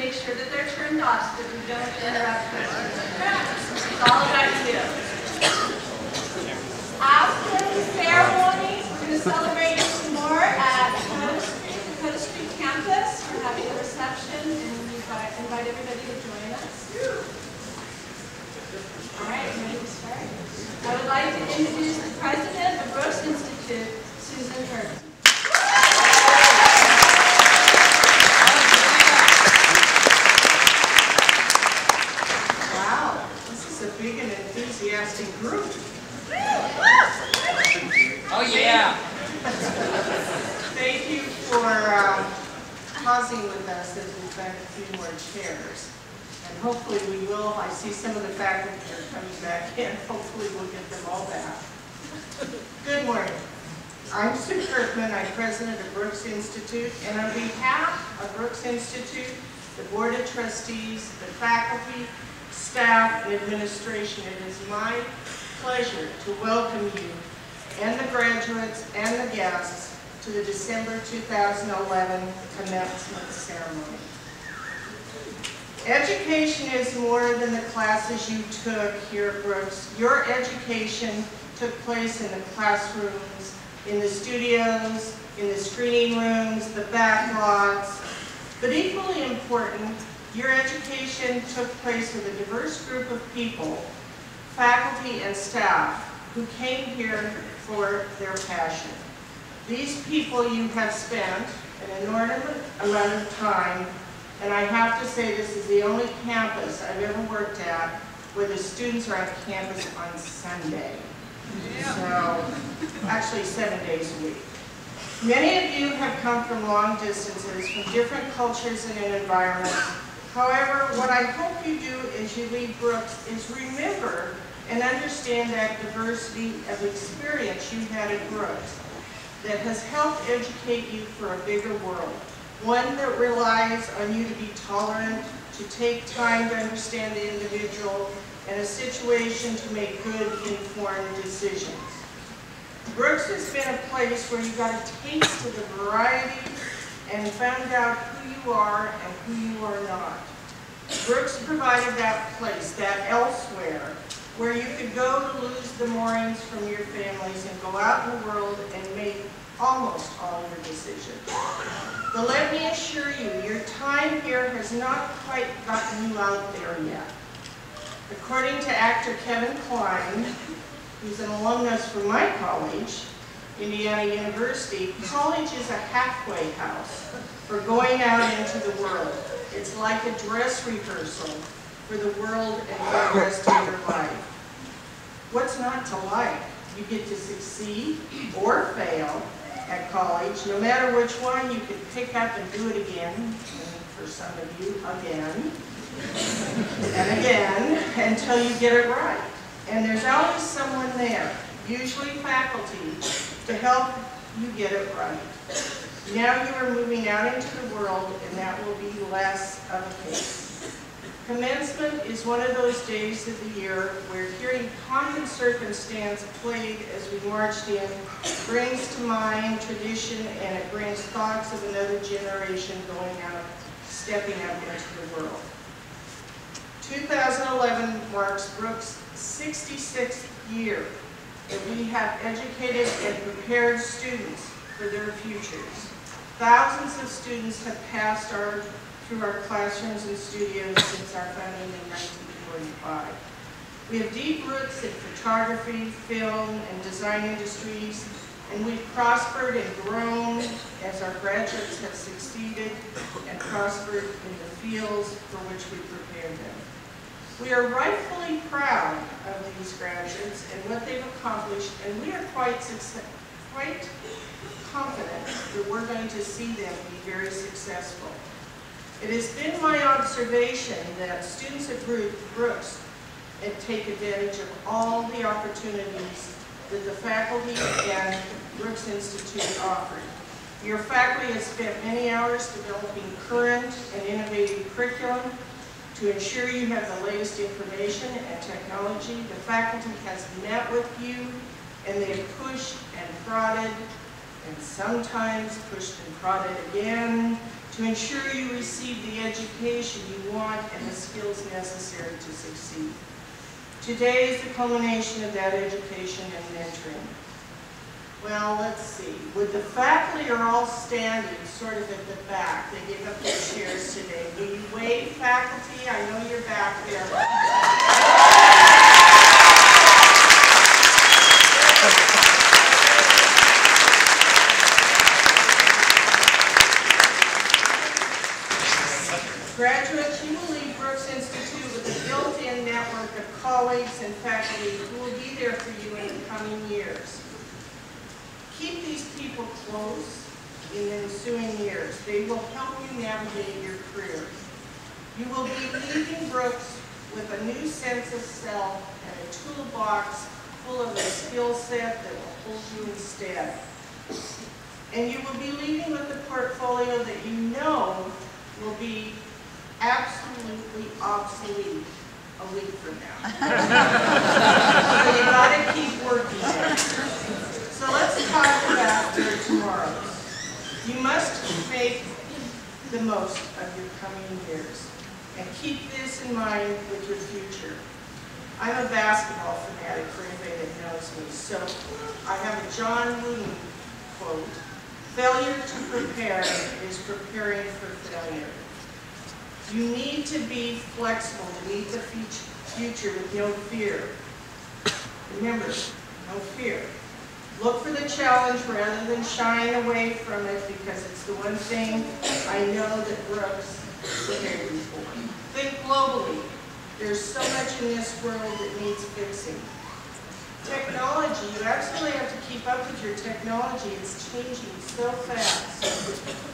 make sure that they're turned off so that we don't interrupt questions. It's all about you. After the ceremony, we're going to celebrate some more at Dakota Street campus. We're having a reception, and we invite everybody to join us. All right, ready to start? I would like to introduce the president of Brooks Institute, Susan Hurd. Wow, this is a big and enthusiastic group. Oh yeah! Thank you for pausing with us as we find a few more chairs. And hopefully we will. I see some of the faculty are coming back in. Hopefully we'll get them all back. Good morning. I'm Sue Kirkman. I'm president of Brooks Institute. And on behalf of Brooks Institute, the Board of Trustees, the faculty, staff, and administration, it is my pleasure to welcome you and the graduates and the guests to the December 2011 commencement ceremony. Education is more than the classes you took here at Brooks. Your education took place in the classrooms, in the studios, in the screening rooms, the back lots. But equally important, your education took place with a diverse group of people, faculty and staff, who came here for their passion. These people you have spent an inordinate amount of time, and I have to say this is the only campus I've ever worked at where the students are on campus on Sunday. So, actually 7 days a week. Many of you have come from long distances, from different cultures and environments. However, what I hope you do as you leave Brooks is remember and understand that diversity of experience you had at Brooks that has helped educate you for a bigger world. One that relies on you to be tolerant, to take time to understand the individual, and a situation to make good, informed decisions. Brooks has been a place where you got a taste of the variety and found out who you are and who you are not. Brooks provided that place, that elsewhere, where you could go to lose the moorings from your families and go out in the world and make almost all your decisions. But let me assure you, your time here has not quite gotten you out there yet. According to actor Kevin Kline, who's an alumnus from my college, Indiana University, college is a halfway house for going out into the world. It's like a dress rehearsal for the world and for the rest of your life. What's not to like? You get to succeed or fail at college. No matter which one, you can pick up and do it again, and for some of you, again, and again, until you get it right. And there's always someone there, usually faculty, to help you get it right. Now you are moving out into the world, and that will be less of a case. Commencement is one of those days of the year where hearing Common Circumstance played as we marched in brings to mind tradition, and it brings thoughts of another generation going out, stepping up into the world. 2011 marks Brooks' 66th year that we have educated and prepared students for their futures. Thousands of students have passed through our classrooms and studios since our founding in 1945. We have deep roots in photography, film, and design industries, and we've prospered and grown as our graduates have succeeded and prospered in the fields for which we prepared them. We are rightfully proud of these graduates and what they've accomplished, and we are quite confident that we're going to see them be very successful. It has been my observation that students at Brooks take advantage of all the opportunities that the faculty and Brooks Institute offered. Your faculty has spent many hours developing current and innovative curriculum to ensure you have the latest information and technology. The faculty has met with you, and they have pushed and prodded, and sometimes pushed and prodded again, to ensure you receive the education you want and the skills necessary to succeed. Today is the culmination of that education and mentoring. Well, let's see. Would the faculty are all standing sort of at the back? They gave up their chairs today. Will you wave, faculty? I know you're back there. Graduates, you will leave Brooks Institute with a built-in network of colleagues and faculty who will be there for you in the coming years. Keep these people close in the ensuing years. They will help you navigate your career. You will be leaving Brooks with a new sense of self and a toolbox full of a skill set that will hold you in stead. And you will be leaving with a portfolio that you know will be absolutely obsolete a week from now. So you gotta keep working at it. So let's talk about your tomorrows. You must make the most of your coming years and keep this in mind with your future. I'm a basketball fanatic for anybody that knows me, so I have a John Wooden quote: "Failure to prepare is preparing for failure." You need to be flexible to meet the future with no fear. Remember, no fear. Look for the challenge rather than shying away from it, because it's the one thing I know that Brooks is prepared for. Think globally. There's so much in this world that needs fixing. Technology, you absolutely have to keep up with your technology. It's changing so fast.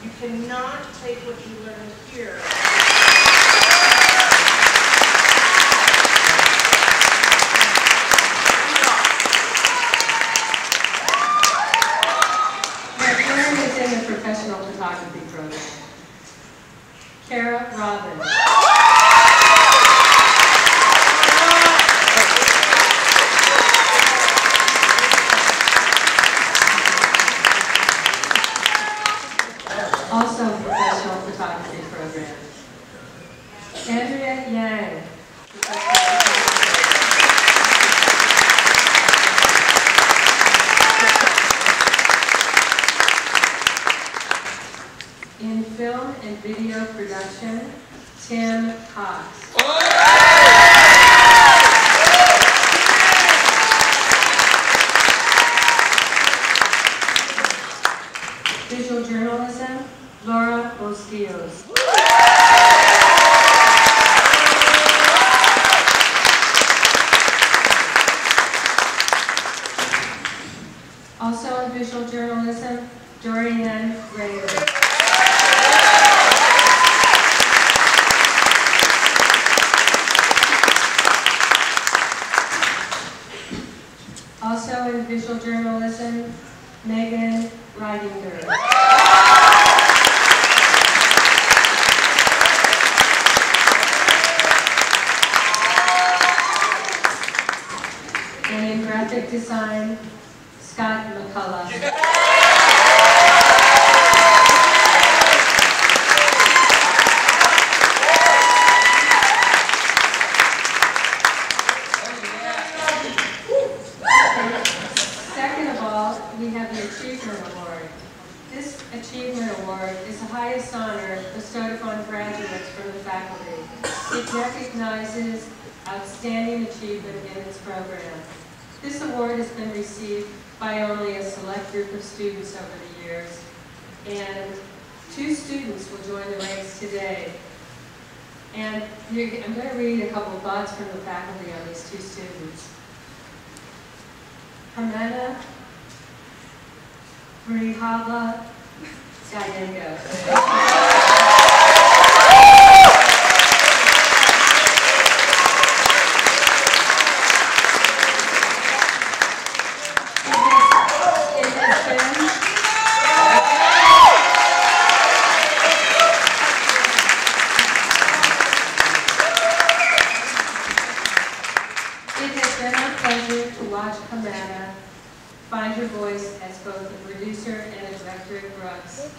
You cannot take what you learned here . In the professional photography program. Kara Robbins. Also professional photography program. Andrea Yang. In film and video production, Tim Cox. Visual journalism, Laura Bosquios. Also in visual journalism, Dorian Rayer. Also in visual journalism, Megan Reidinger. And in graphic design, Scott McCullough. We have the Achievement Award. This Achievement Award is the highest honor bestowed upon graduates from the faculty. It recognizes outstanding achievement in its program. This award has been received by only a select group of students over the years, and 2 students will join the ranks today. And I'm going to read a couple of thoughts from the faculty on these 2 students. Hermana Grihava Gallengo. It has been our pleasure to watch Hermana find her voice as both a producer and a director of Grad. Brooks.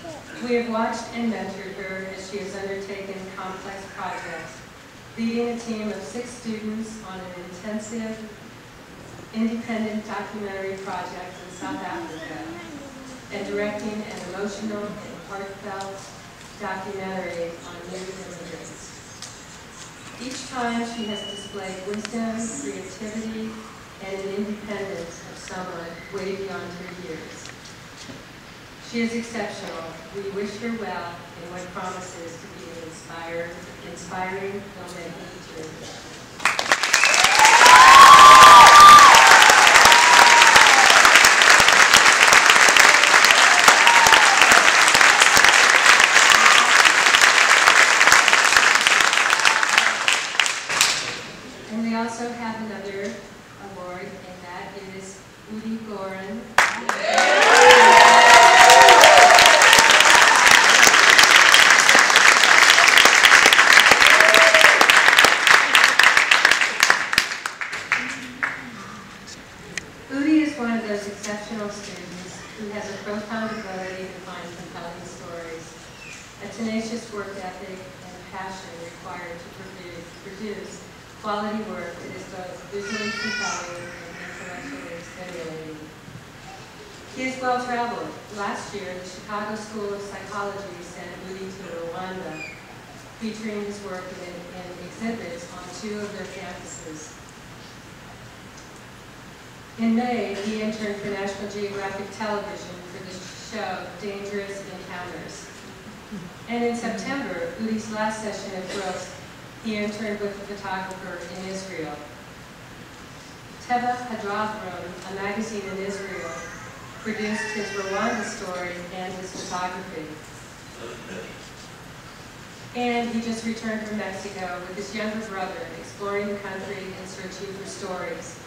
We have watched and mentored her as she has undertaken complex projects, leading a team of 6 students on an intensive, independent documentary project in South Africa, and directing an emotional and heartfelt documentary on youth immigrants. Each time she has displayed wisdom, creativity, and an independence of someone way beyond her years. She is exceptional. We wish her well in what promises to be an inspiring filmmaking journey. And we also have another award, and that is Udi Gorin. Udi is one of those exceptional students who has a profound ability to find compelling stories, a tenacious work ethic, and a passion required to produce quality work that is both visually compelling and intellectually stimulating. He is well-traveled. Last year, the Chicago School of Psychology sent Udi to Rwanda, featuring his work in exhibits on 2 of their campuses. In May, he interned for National Geographic Television for the show Dangerous Encounters. And in September, Udi's last session at Brooks, he interned with a photographer in Israel. Teva Hadravron, a magazine in Israel, produced his Rwanda story and his photography. And he just returned from Mexico with his younger brother, exploring the country and searching for stories.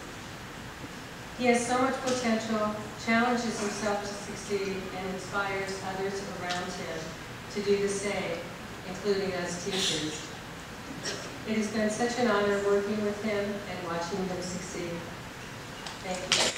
He has so much potential, challenges himself to succeed, and inspires others around him to do the same, including us teachers. It has been such an honor working with him and watching him succeed. Thank you.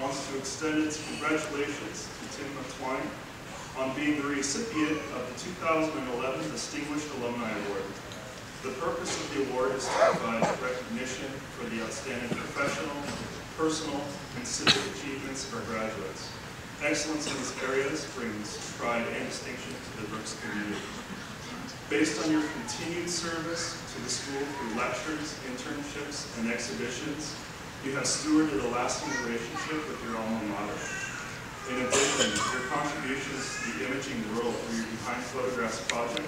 Wants to extend its congratulations to Tim McTwine on being the recipient of the 2011 Distinguished Alumni Award. The purpose of the award is to provide recognition for the outstanding professional, personal, and civic achievements of our graduates. Excellence in these areas brings pride and distinction to the Brooks community. Based on your continued service to the school through lectures, internships, and exhibitions, you have stewarded a lasting relationship with your alma mater. In addition, your contributions to the imaging world through your Behind Photographs project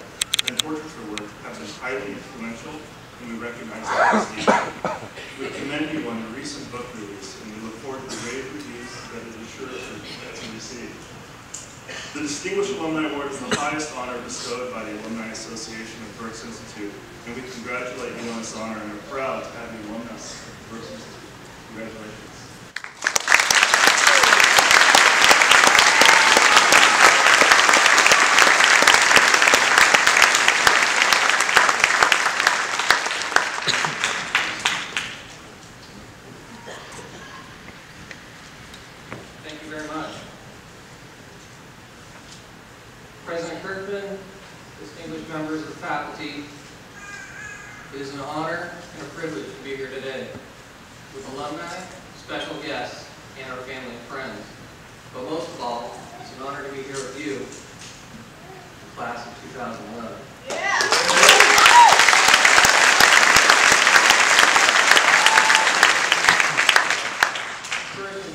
and portraiture work have been highly influential, and we recognize that distinction. We commend you on the recent book release, and we look forward to the rave reviews that it is sure to receive. The Distinguished Alumni Award is the highest honor bestowed by the Alumni Association of Brooks Institute, and we congratulate you on this honor and are proud to have you alumnus of Brooks Institute. Congratulations. Thank you very much. President Kirkman, distinguished members of the faculty, it is an honor and a privilege to be here today with alumni, special guests, and our family and friends. But most of all, it's an honor to be here with you, the class of 2011. Yeah. First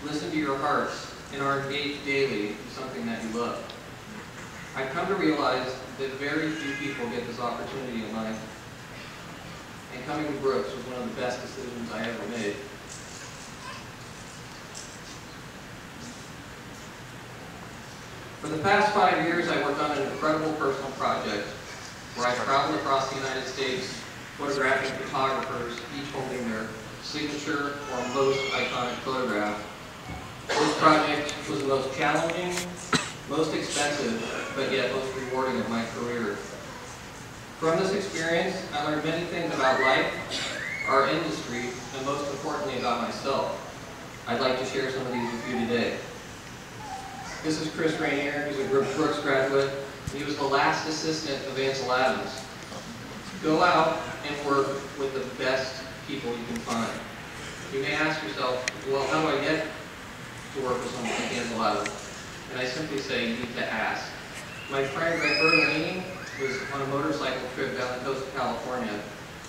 listen to your hearts, and are engaged daily in something that you love. I've come to realize that very few people get this opportunity in life, and coming to Brooks was one of the best decisions I ever made. For the past 5 years, I worked on an incredible personal project where I traveled across the United States photographing photographers, each holding their signature or most iconic photograph. This project was the most challenging, most expensive, but yet most rewarding of my career. From this experience, I learned many things about life, our industry, and most importantly about myself. I'd like to share some of these with you today. This is Chris Rainier. He's a Brooks graduate, and he was the last assistant of Ansel Adams. Go out and work with the best people you can find. You may ask yourself, well, how do I get to work with someone like Ansel Adams? And I simply say, you need to ask. My friend Greg was on a motorcycle trip down the coast of California,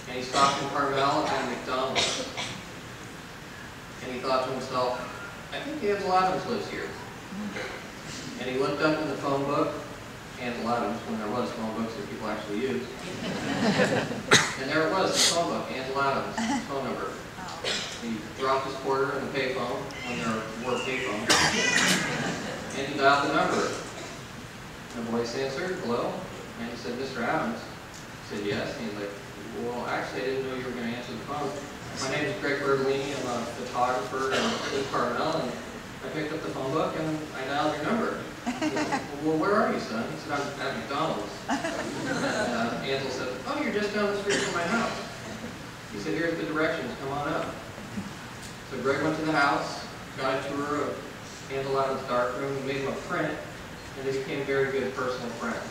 and he stopped in Carmel at a McDonald's. And he thought to himself, I think Ansel Adams lives here. And he looked up in the phone book, Ansel Adams, when there was phone books that people actually used. And there it was, the phone book, Ansel Adams' phone number. He dropped his quarter in the payphone when there were payphones. And he dialed the number. And the voice answered, hello? And he said, Mr. Adams. He said, yes. And he's like, well, actually, I didn't know you were going to answer the phone. My name is Greg Bertolini. I'm a photographer in Carmel. And I picked up the phone book and I dialed your number. Said, well, where are you, son? He said, I'm at McDonald's. And Ansel said, oh, you're just down the street from my house. He said, here's the directions, come on up. So Greg went to the house, got a tour of Ansel Adams' darkroom, he made him a print, and they became very good personal friends.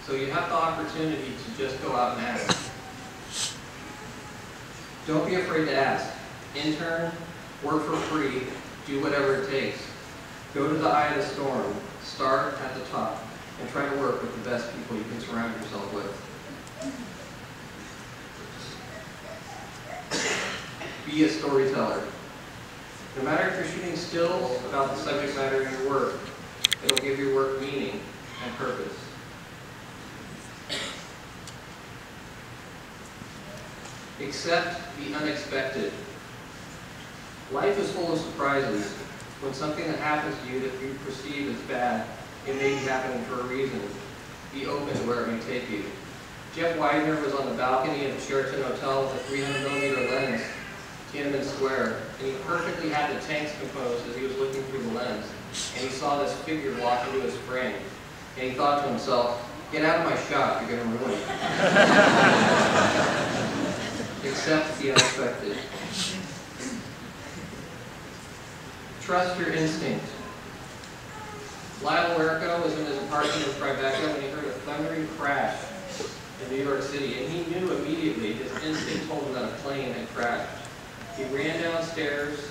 So you have the opportunity to just go out and ask. Don't be afraid to ask. Intern, work for free, do whatever it takes. Go to the eye of the storm, start at the top, and try to work with the best people you can surround yourself with. Be a storyteller. No matter if you're shooting stills about the subject matter of your work, it'll give your work meaning and purpose. Accept the unexpected. Life is full of surprises. When something that happens to you that you perceive as bad, it may be happening for a reason. Be open to where it may take you. Jeff Widener was on the balcony of the Sheraton Hotel with a 300mm lens, Tiananmen Square, and he perfectly had the tanks composed as he was looking through the lens, and he saw this figure walk into his frame, and he thought to himself, get out of my shot, you're going to ruin it. Accept the unexpected. Trust your instinct. Lyle Werrico was in his apartment in Tribeca when he heard a thundering crash in New York City, and he knew immediately, his instinct told him that a plane had crashed. He ran downstairs,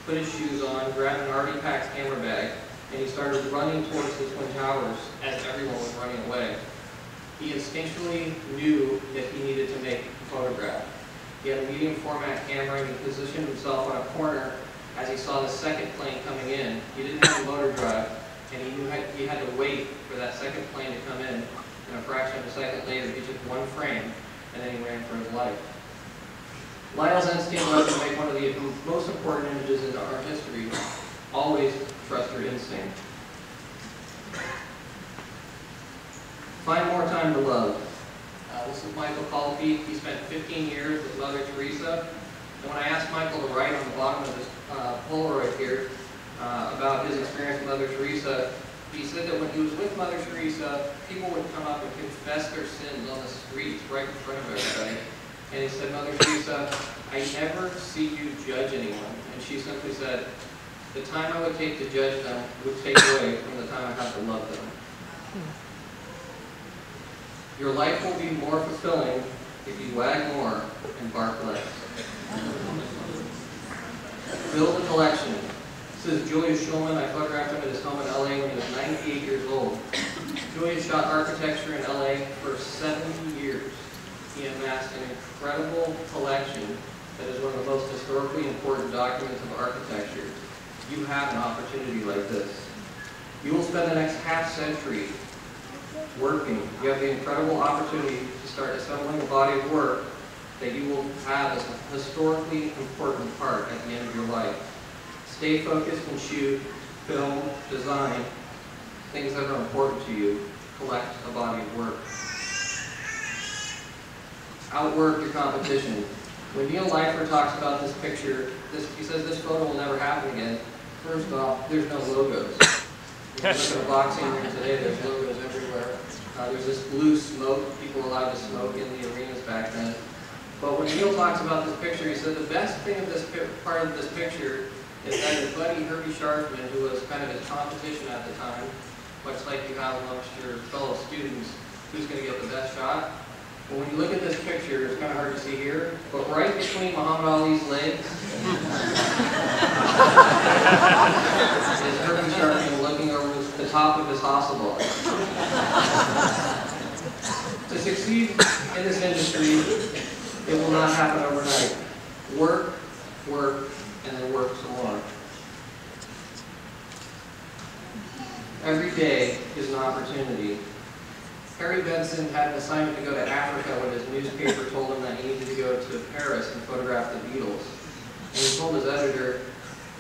put his shoes on, grabbed an already packed camera bag, and he started running towards the Twin Towers as everyone was running away. He instinctually knew that he needed to make a photograph. He had a medium format camera, and he positioned himself on a corner as he saw the second plane coming in. He didn't have a motor drive, and he knew he had to wait for that second plane to come in. And a fraction of a second later, he took one frame, and then he ran for his life. Lyle's instinct was to make one of the most important images in our history. Always trust your instinct. Find more time to love. This is Michael Colpeat. He spent 15 years with Mother Teresa. And when I asked Michael to write on the bottom of his Polaroid here about his experience with Mother Teresa, he said that when he was with Mother Teresa, people would come up and confess their sins on the streets right in front of everybody. And he said, Mother Teresa, I never see you judge anyone. And she simply said, the time I would take to judge them would take away from the time I have to love them. Your life will be more fulfilling if you wag more and bark less. Build a collection. This is Julius Schulman. I photographed him at his home in LA when he was 98 years old. Julius shot architecture in LA for 70 years. He amassed an incredible collection that is one of the most historically important documents of architecture, you have an opportunity like this. You will spend the next half-century working. You have the incredible opportunity to start assembling a body of work that you will have as a historically important part at the end of your life. Stay focused and shoot, film, design, things that are important to you. Collect a body of work. Outwork your competition. When Neil Leifer talks about this picture, he says this photo will never happen again. First off, there's no logos. If you look at a boxing ring today, there's logos everywhere. There's this blue smoke. People were allowed to smoke in the arenas back then. But when Neil talks about this picture, he said the best thing of this part of this picture is that his buddy Herbie Sharpman, who was kind of his competition at the time, much like you have amongst your fellow students, who's going to get the best shot. But when you look at this picture, it's kind of hard to see here, but right between Muhammad Ali's legs is Herbie Sharpman looking over the top of his Hasselblad. To succeed in this industry, it will not happen overnight. Work, work, and then work some more. Every day is an opportunity. Harry Benson had an assignment to go to Africa when his newspaper told him that he needed to go to Paris and photograph the Beatles. And he told his editor,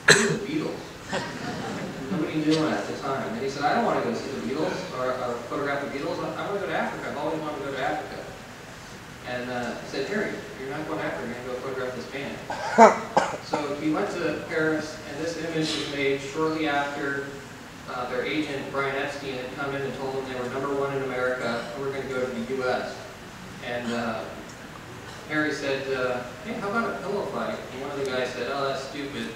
"Who are the Beatles?" Nobody knew him at the time. And he said, "I don't want to go see the Beatles or photograph the Beatles. I want to go to Africa. I've always wanted to go to Africa." And he said, "Harry, you're not going to Africa. You're going to go photograph this band." So he went to Paris, and this image was made shortly after their agent, Brian Epstein, had come in and told them they were #1 in America and were going to go to the U.S. And Harry said, "Hey, how about a pillow fight?" And one of the guys said, "Oh, that's stupid."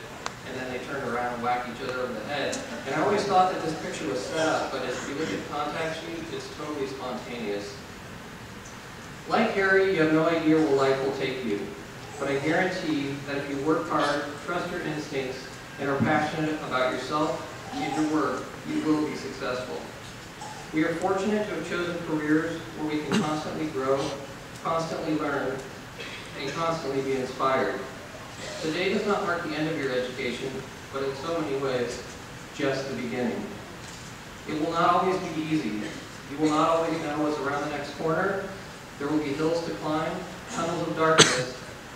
And then they turned around and whacked each other over the head. And I always thought that this picture was set up, but if you look at the contact sheet, it's totally spontaneous. Like Harry, you have no idea where life will take you. But I guarantee that if you work hard, trust your instincts, and are passionate about yourself and your work, you will be successful. We are fortunate to have chosen careers where we can constantly grow, constantly learn, and constantly be inspired. Today does not mark the end of your education, but in so many ways, just the beginning. It will not always be easy. You will not always know what's around the next corner. There will be hills to climb, tunnels of darkness,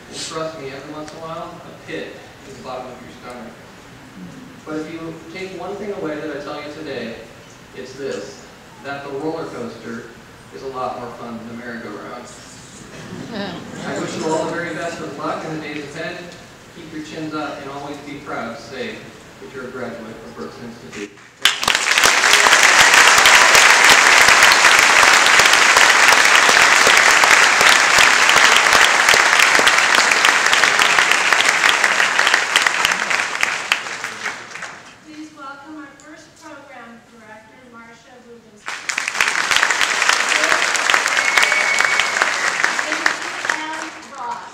and trust me, every once in a while, a pit at the bottom of your stomach. But if you take one thing away that I tell you today, it's this, that the roller coaster is a lot more fun than the merry-go-round. I wish you all the very best of luck in the days ahead. Keep your chins up and always be proud to say that you're a graduate of Brooks Institute. Please welcome our first program director, Marcia Rubens. And Ross.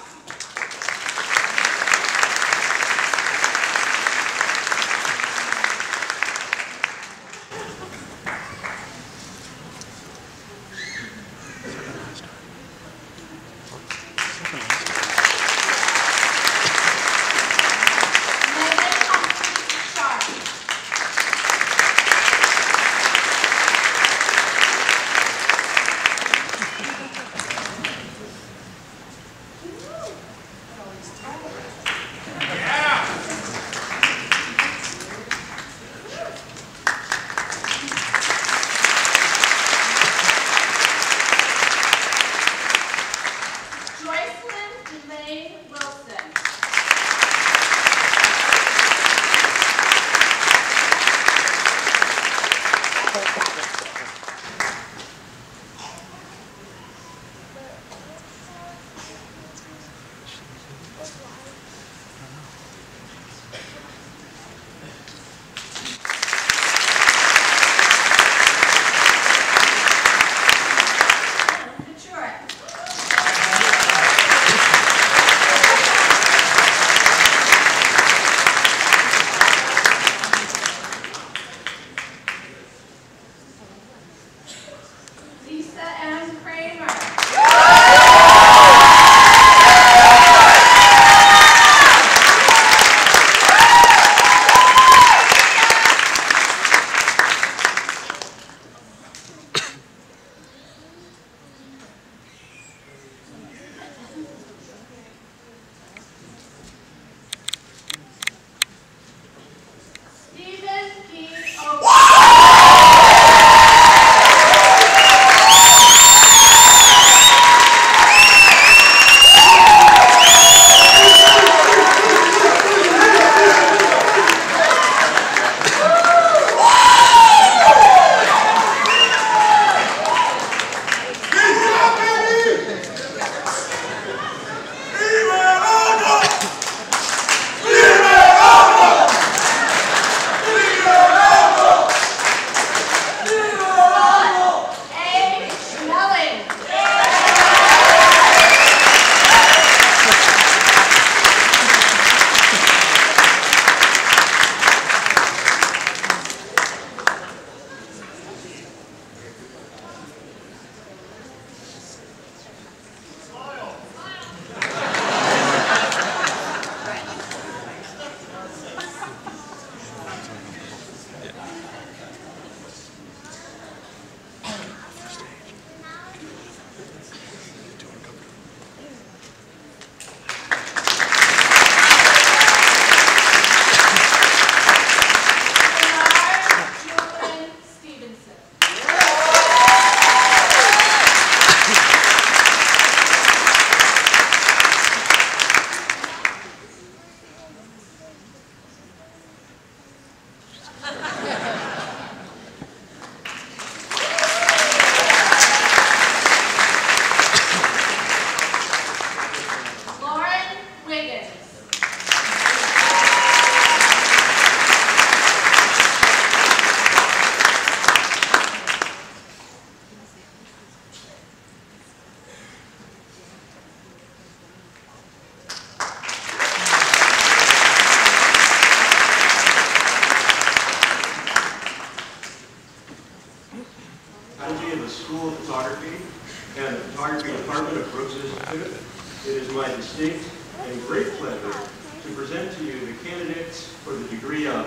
School of Photography and the Photography Department of Brooks Institute, it is my distinct and great pleasure to present to you the candidates for the degree of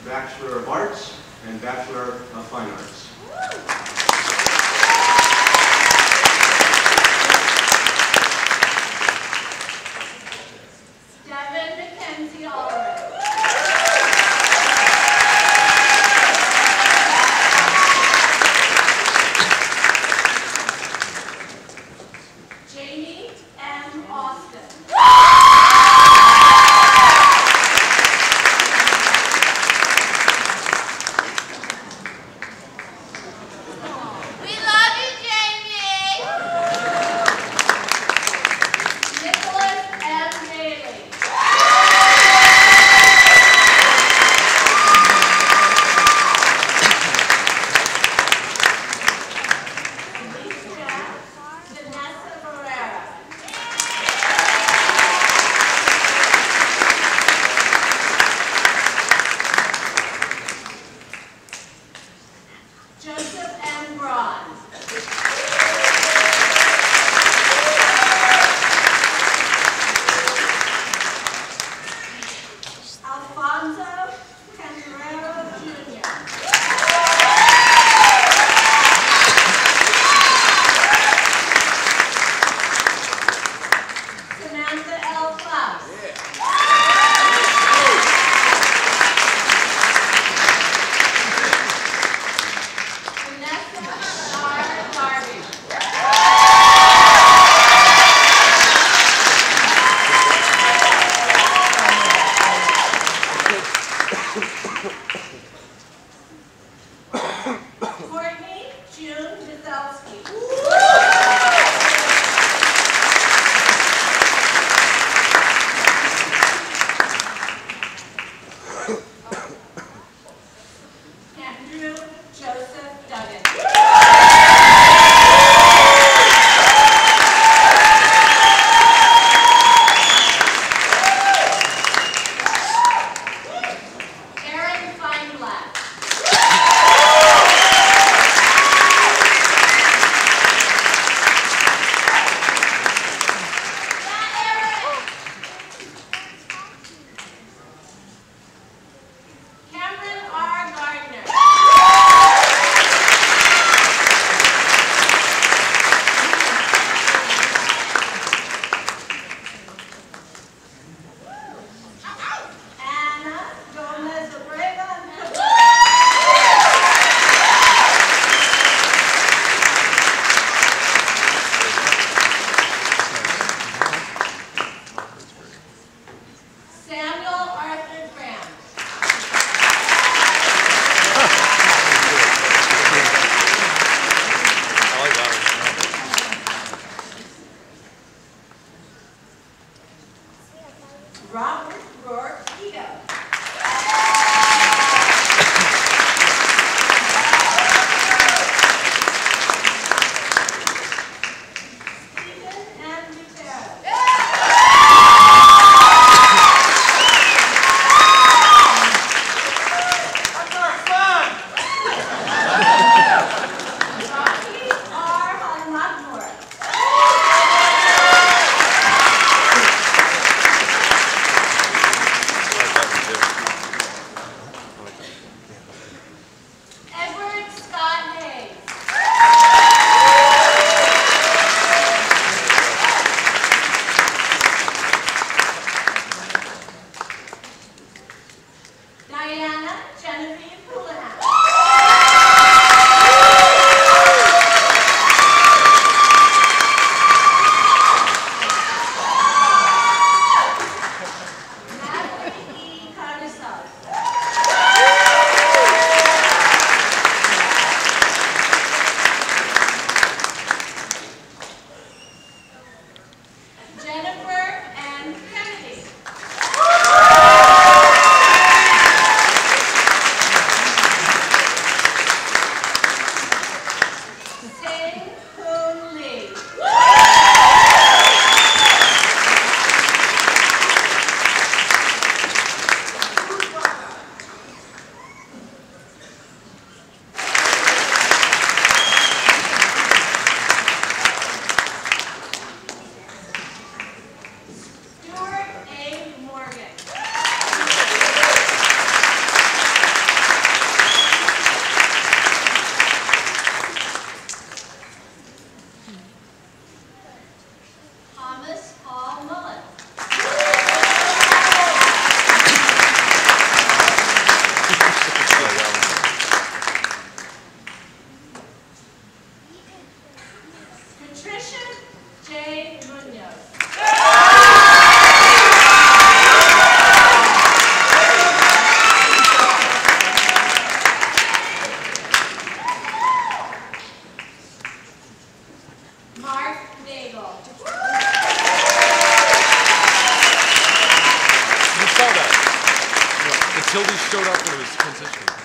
Bachelor of Arts and Bachelor of Fine Arts. it was transition.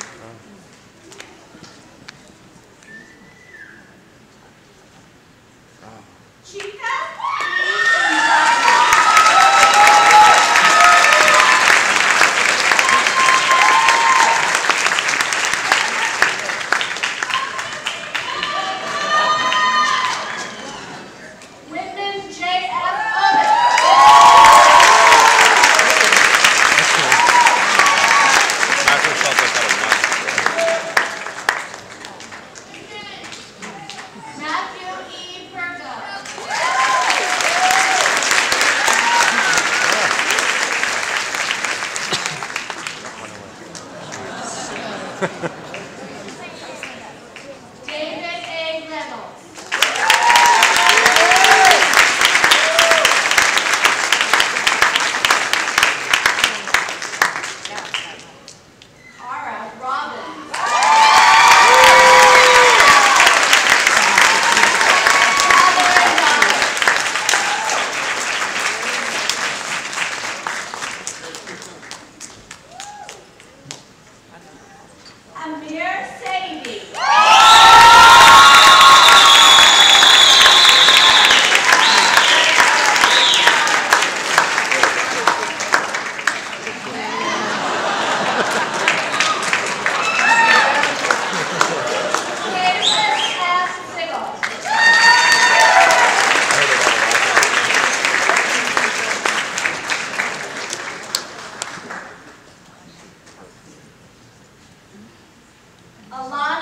Alive.